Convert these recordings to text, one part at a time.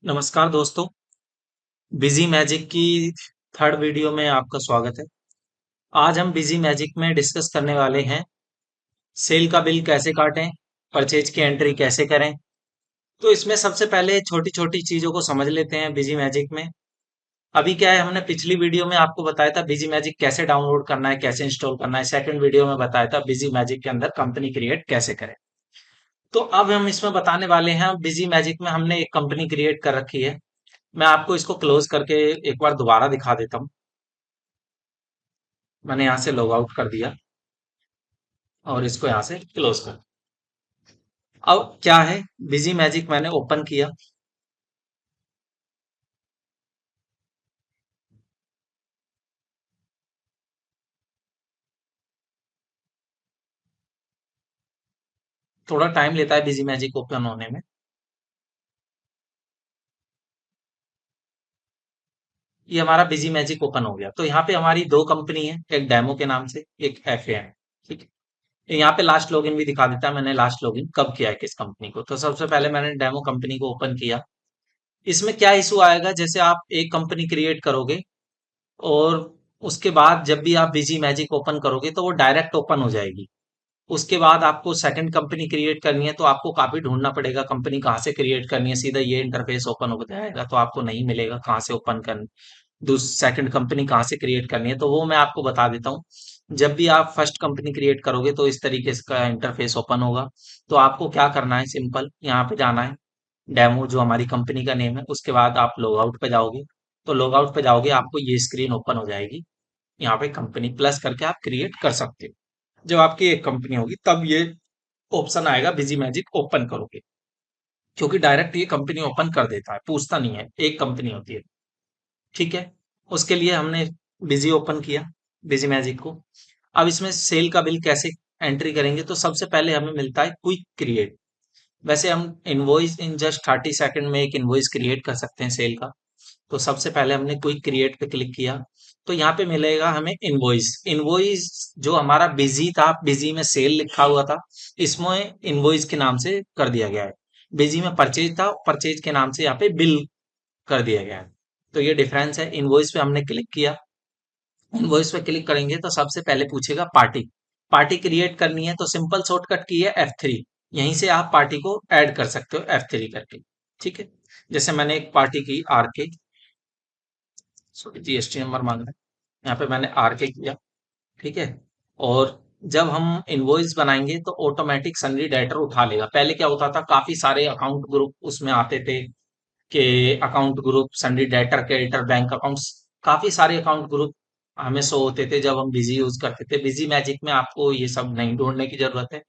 नमस्कार दोस्तों। Busy magic की थर्ड वीडियो में आपका स्वागत है। आज हम बिजी मैजिक में डिस्कस करने वाले हैं सेल का बिल कैसे काटें, परचेज की एंट्री कैसे करें। तो इसमें सबसे पहले छोटी छोटी चीजों को समझ लेते हैं बिजी मैजिक में। अभी क्या है, हमने पिछली वीडियो में आपको बताया था बिजी मैजिक कैसे डाउनलोड करना है, कैसे इंस्टॉल करना है। सेकंड वीडियो में बताया था बिजी मैजिक के अंदर कंपनी क्रिएट कैसे करें। तो अब हम इसमें बताने वाले हैं, बिजी मैजिक में हमने एक कंपनी क्रिएट कर रखी है। मैं आपको इसको क्लोज करके एक बार दोबारा दिखा देता हूँ। मैंने यहाँ से लॉग आउट कर दिया और इसको यहाँ से क्लोज कर। अब क्या है, बिजी मैजिक मैंने ओपन किया। थोड़ा टाइम लेता है बिजी मैजिक ओपन होने में। ये हमारा बिजी मैजिक ओपन हो गया। तो यहाँ पे हमारी दो कंपनी है, एक डेमो के नाम से, एक एफए है। ठीक है, यहाँ पे लास्ट लॉगिन भी दिखा देता है मैंने लास्ट लॉगिन कब किया है किस कंपनी को। तो सबसे पहले मैंने डेमो कंपनी को ओपन किया। इसमें क्या इशू आएगा, जैसे आप एक कंपनी क्रिएट करोगे और उसके बाद जब भी आप बिजी मैजिक ओपन करोगे तो वो डायरेक्ट ओपन हो जाएगी। उसके बाद आपको सेकंड कंपनी क्रिएट करनी है तो आपको काफी ढूंढना पड़ेगा कंपनी कहाँ से क्रिएट करनी है। सीधा ये इंटरफेस ओपन हो जाएगा तो आपको नहीं मिलेगा कहाँ से ओपन करनी, सेकंड कंपनी कहाँ से क्रिएट करनी है। तो वो मैं आपको बता देता हूँ। जब भी आप फर्स्ट कंपनी क्रिएट करोगे तो इस तरीके से का इंटरफेस ओपन होगा। तो आपको क्या करना है, सिंपल यहाँ पे जाना है, डेमो जो हमारी कंपनी का नेम है, उसके बाद आप लॉग आउट पे जाओगे। तो लॉग आउट पे जाओगे आपको ये स्क्रीन ओपन हो जाएगी। यहाँ पे कंपनी प्लस करके आप क्रिएट कर सकते हो। जब आपकी एक कंपनी होगी तब ये ऑप्शन आएगा बिजी मैजिक ओपन करोगे, क्योंकि डायरेक्ट ये कंपनी ओपन कर देता है, पूछता नहीं है, एक कंपनी होती है। ठीक है, उसके लिए हमने बिजी ओपन किया बिजी मैजिक को। अब इसमें सेल का बिल कैसे एंट्री करेंगे, तो सबसे पहले हमें मिलता है क्विक क्रिएट। वैसे हम इनवॉइस इन जस्ट 30 सेकंड में एक इनवॉइस क्रिएट कर सकते हैं सेल का। तो सबसे पहले हमने क्विक क्रिएट पे क्लिक किया। तो यहाँ पे मिलेगा हमें इनवॉइस। इनवॉइस जो हमारा बिजी था, बिजी में सेल लिखा हुआ था, इसमें इनवॉइस के नाम से कर दिया गया है। बिजी में परचेज था, परचेज के नाम से यहाँ पे बिल कर दिया गया है। तो ये डिफरेंस है। इनवॉइस पे हमने क्लिक किया। इनवॉइस पे क्लिक करेंगे तो सबसे पहले पूछेगा पार्टी। पार्टी क्रिएट करनी है तो सिंपल शॉर्टकट की है F3। यहीं से आप पार्टी को ऐड कर सकते हो F3 करके। ठीक है, जैसे मैंने एक पार्टी की आर के, सॉरी जीएसटी नंबर मांग रहा है, यहाँ पे मैंने आर के किया। ठीक है, और जब हम इनवॉइस बनाएंगे तो ऑटोमेटिक सन्नी डेटर उठा लेगा। पहले क्या होता था, काफी सारे अकाउंट ग्रुप उसमें आते थे कि account group Sunny debtor, creditor, bank accounts, काफी सारे अकाउंट ग्रुप हमें शो होते थे जब हम बिजी यूज करते थे। बिजी मैजिक में आपको ये सब नहीं ढूंढने की जरूरत है,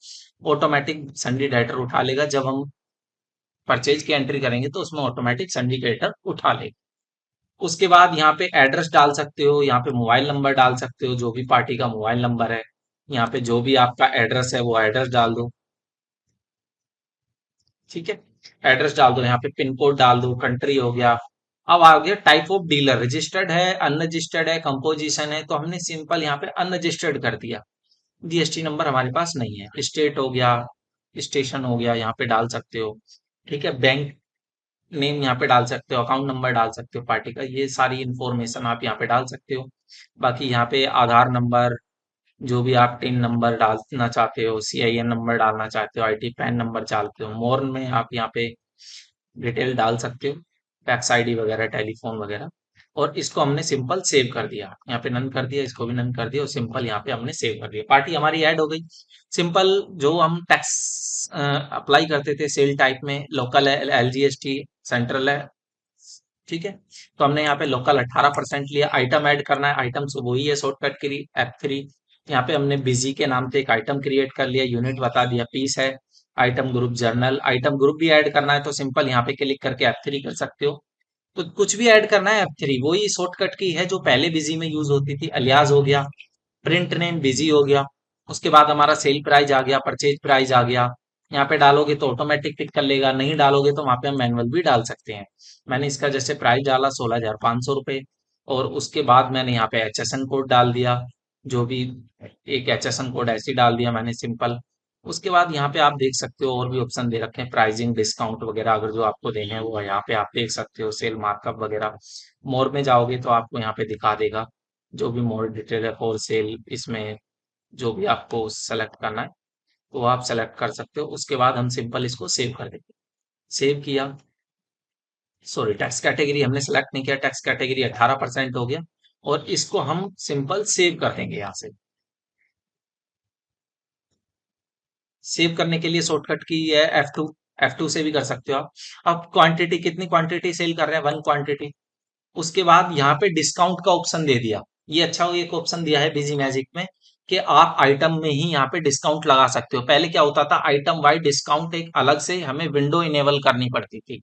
ऑटोमेटिक सन्नी डेटर उठा लेगा। जब हम परचेज की एंट्री करेंगे तो उसमें ऑटोमेटिक सन्नी डेटर उठा लेगा। उसके बाद यहाँ पे एड्रेस डाल सकते हो, यहाँ पे मोबाइल नंबर डाल सकते हो, जो भी पार्टी का मोबाइल नंबर है। यहाँ पे जो भी आपका एड्रेस है वो एड्रेस डाल दो। ठीक है, एड्रेस डाल दो, यहाँ पे पिन कोड डाल दो, कंट्री हो गया। अब आ गया टाइप ऑफ डीलर, रजिस्टर्ड है, अनरजिस्टर्ड है, कंपोजिशन है। तो हमने सिंपल यहाँ पे अनरजिस्टर्ड कर दिया। जीएसटी नंबर हमारे पास नहीं है। स्टेट हो गया, स्टेशन हो गया, यहाँ पे डाल सकते हो। ठीक है, बैंक नेम यहाँ पे डाल सकते हो, अकाउंट नंबर डाल सकते हो पार्टी का, ये सारी इंफॉर्मेशन आप यहाँ पे डाल सकते हो। बाकी यहाँ पे आधार नंबर, जो भी आप टिन नंबर डालना चाहते हो, सीआईएन नंबर डालना चाहते हो, आईटी पैन नंबर चाहते हो, मोर में आप यहाँ पे डिटेल डाल सकते हो, टैक्स आईडी वगैरह, टेलीफोन वगैरह। और इसको हमने सिंपल सेव कर दिया, यहाँ पे नन कर दिया, इसको भी नन कर दिया और सिंपल यहाँ पे हमने सेव कर दिया। पार्टी हमारी ऐड हो गई। सिंपल जो हम टैक्स अप्लाई करते थे सेल टाइप में, लोकल है, एलजीएसटी, सेंट्रल है। ठीक है, तो हमने यहाँ पे लोकल 18% लिया। आइटम ऐड करना है, आइटम से वही है शॉर्टकट के लिए F3। यहाँ पे हमने बिजी के नाम से एक आइटम क्रिएट कर लिया, यूनिट बता दिया, पीस है। Item group journal, item group भी ऐड करना है तो सिंपल यहाँ पे क्लिक करके F3 कर सकते हो। तो कुछ भी ऐड करना है F3, वही शॉर्टकट की है जो पहले बिजी में यूज होती थी। अलियास हो गया, प्रिंट नेम बिजी हो गया। उसके बाद हमारा सेल प्राइस आ गया, परचेज प्राइस आ गया। यहाँ पे डालोगे तो ऑटोमेटिक पिक कर लेगा, नहीं डालोगे तो वहां पे हम मैनुअल भी डाल सकते हैं। मैंने इसका जैसे प्राइस डाला 16,500 रुपये। और उसके बाद मैंने यहाँ पे HSN कोड डाल दिया, जो भी एक HSN कोड ऐसे ही डाल दिया मैंने सिंपल। उसके बाद यहाँ पे आप देख सकते हो और भी ऑप्शन दे रखे हैं, प्राइसिंग डिस्काउंट वगैरह अगर जो आपको देने हैं वो यहाँ पे आप देख सकते हो, सेल मार्कअप वगैरह। मोर में जाओगे तो आपको यहाँ पे दिखा देगा जो भी मोर डिटेल है फॉर सेल, इसमें जो भी आपको सेलेक्ट करना है तो आप सेलेक्ट कर सकते हो। उसके बाद हम सिंपल इसको सेव कर देंगे। सेव किया, सॉरी टैक्स कैटेगरी हमने सेलेक्ट नहीं किया, टैक्स कैटेगरी 18% हो गया, और इसको हम सिंपल सेव कर देंगे यहाँ से। सेव करने के लिए शॉर्टकट की है F2, F2 से भी कर सकते हो आप। अब क्वांटिटी, कितनी क्वांटिटी सेल कर रहे हैं, 1 क्वांटिटी। उसके बाद यहाँ पे डिस्काउंट का ऑप्शन दे दिया। ये अच्छा हो, एक ऑप्शन दिया है बिजी मैजिक में कि आप आइटम में ही यहाँ पे डिस्काउंट लगा सकते हो। पहले क्या होता था, आइटम वाइज डिस्काउंट एक अलग से हमें विंडो इनेबल करनी पड़ती थी,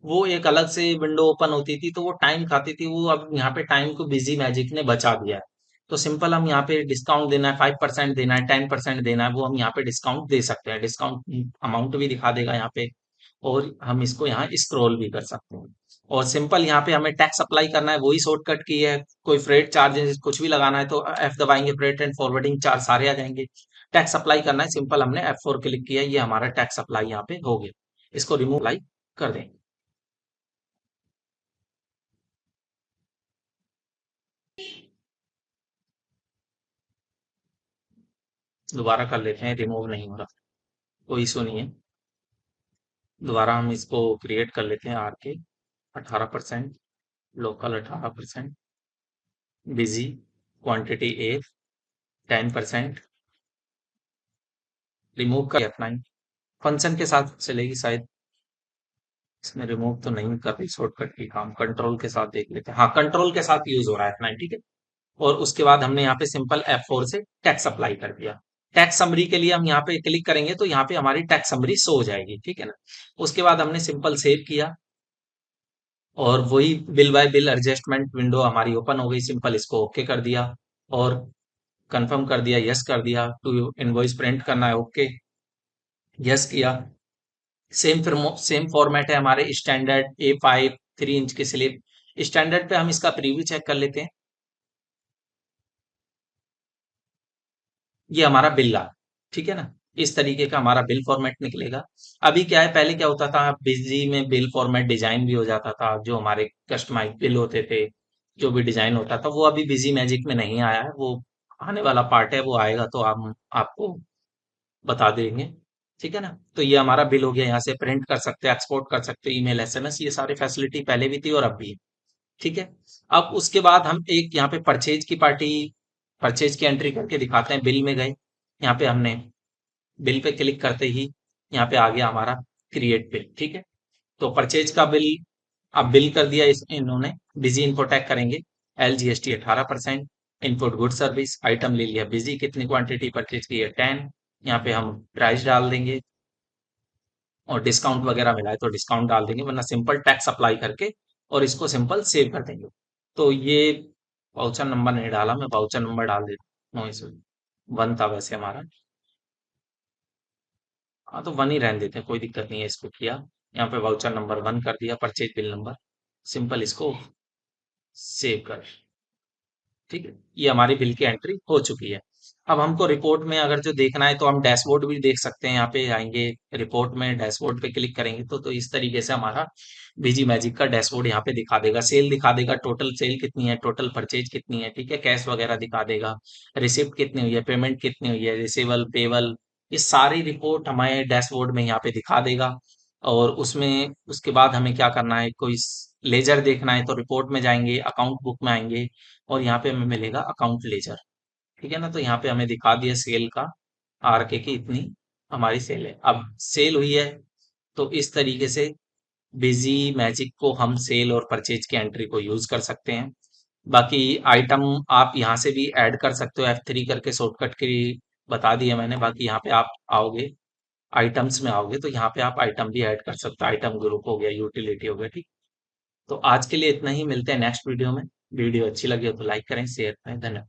वो एक अलग से विंडो ओपन होती थी तो वो टाइम खाती थी। वो अब यहाँ पे टाइम को बिजी मैजिक ने बचा दिया है। तो सिंपल हम यहाँ पे डिस्काउंट देना है, 5% देना है, 10% देना है, वो हम यहाँ पे डिस्काउंट दे सकते हैं। डिस्काउंट अमाउंट भी दिखा देगा यहाँ पे, और हम इसको यहाँ स्क्रॉल भी कर सकते हैं। और सिंपल यहाँ पे हमें टैक्स अप्लाई करना है, वही शॉर्टकट की है। कोई फ्रेट चार्जेस कुछ भी लगाना है तो F दबाएंगे, फ्रेट एंड फॉरवर्डिंग चार्ज सारे आ जाएंगे। टैक्स अप्लाई करना है, सिंपल हमने F4 क्लिक किया, ये हमारा टैक्स अप्लाई यहाँ पे हो गया। इसको रिमूव अप्लाई कर देंगे। दोबारा कर लेते हैं, रिमूव नहीं हो रहा, कोई इशू नहीं है। दोबारा हम इसको क्रिएट कर लेते हैं। आर के 18%, लोकल 18%, बिजी क्वांटिटी ए 10%, रिमूव कर अपना ही फंक्शन के साथ चलेगी शायद। इसमें रिमूव तो नहीं कर रही शॉर्टकट की काम, कंट्रोल के साथ देख लेते हैं। हाँ, कंट्रोल के साथ यूज हो रहा है अपना, ठीक है। और उसके बाद हमने यहाँ पे सिंपल F4 से टैक्स अप्लाई कर दिया। टैक्स समरी के लिए हम यहाँ पे क्लिक करेंगे तो यहाँ पे हमारी टैक्स समरी शो हो जाएगी, ठीक है ना। उसके बाद हमने सिंपल सेव किया, और वही bill bye bill adjustment window हमारी ओपन हो गई। सिंपल इसको ओके कर दिया और कंफर्म कर दिया, यस कर दिया। टू इनवॉइस प्रिंट करना है, ओके यस किया। सेम फॉर्मेट है हमारे स्टैंडर्ड A5 3 इंच की स्लिप। स्टैंडर्ड पे हम इसका प्रीव्यू चेक कर लेते हैं। ये हमारा बिल आ, ठीक है ना। इस तरीके का हमारा बिल फॉर्मेट निकलेगा। अभी क्या है, पहले क्या होता था, बिजी में बिल फॉर्मेट डिजाइन भी हो जाता था, जो हमारे कस्टमाइज बिल होते थे, जो भी डिजाइन होता था वो अभी बिजी मैजिक में नहीं आया है। वो आने वाला पार्ट है, वो आएगा तो हम आपको बता देंगे, ठीक है ना। तो ये हमारा बिल हो गया, यहाँ से प्रिंट कर सकते हैं, एक्सपोर्ट कर सकते हैं, ईमेल SMS, ये सारी फैसिलिटी पहले भी थी और अब भी है, ठीक है। अब उसके बाद हम एक यहाँ पे परचेज की पार्टी, परचेज की एंट्री करके दिखाते हैं। बिल में गए, यहाँ पे हमने बिल पे क्लिक करते ही यहाँ पे आ गया हमारा क्रिएट बिल, ठीक है। तो परचेज का बिल अब बिल कर दिया इन्होंने। बिजी इनको टैग करेंगे, LGST 18%, input good service, item ले लिया बिजी, कितनी क्वांटिटी परचेज की है 10। यहाँ पे हम प्राइस डाल देंगे, और डिस्काउंट वगैरह मिला है तो डिस्काउंट डाल देंगे, वरना सिंपल टैक्स अप्लाई करके और इसको सिंपल सेव कर देंगे। तो ये वाउचर नंबर नहीं डाला, मैं वाउचर नंबर डाल देता हूँ इसमें। 1 था वैसे हमारा। हाँ, तो 1 ही रहने देते हैं, कोई दिक्कत नहीं है। इसको किया, यहाँ पे वाउचर नंबर 1 कर दिया, परचेज बिल नंबर, सिंपल इसको सेव कर, ठीक है। ये हमारी बिल की एंट्री हो चुकी है। अब हमको रिपोर्ट में अगर जो देखना है तो हम डैशबोर्ड भी देख सकते हैं। यहाँ पे आएंगे, रिपोर्ट में डैशबोर्ड पे क्लिक करेंगे तो इस तरीके से हमारा बीजी मैजिक का डैशबोर्ड यहाँ पे दिखा देगा। सेल दिखा देगा, टोटल सेल कितनी है, टोटल परचेज कितनी है, ठीक है, कैश वगैरह दिखा देगा, रिसिप्ट कितनी हुई है, पेमेंट कितनी हुई है, रिसीवल पेबल, ये सारी रिपोर्ट हमारे डैशबोर्ड में यहाँ पे दिखा देगा। और उसमें उसके बाद हमें क्या करना है, कोई लेजर देखना है तो रिपोर्ट में जाएंगे, अकाउंट बुक में आएंगे, और यहाँ पे हमें मिलेगा अकाउंट लेजर, ठीक है ना। तो यहाँ पे हमें दिखा दिया सेल का, RK की इतनी हमारी सेल है। अब सेल हुई है तो इस तरीके से बिजी मैजिक को हम सेल और परचेज की एंट्री को यूज कर सकते हैं। बाकी आइटम आप यहाँ से भी ऐड कर सकते हो, F3 करके शॉर्टकट की बता दिया मैंने। बाकी यहाँ पे आप आओगे, आइटम्स में आओगे तो यहाँ पे आप आइटम भी ऐड कर सकते हो, आइटम ग्रुप हो गया, यूटिलिटी हो गया, ठीक। तो आज के लिए इतना ही, मिलते हैं नेक्स्ट वीडियो में। वीडियो अच्छी लगी हो तो लाइक करें, शेयर करें, धन्यवाद।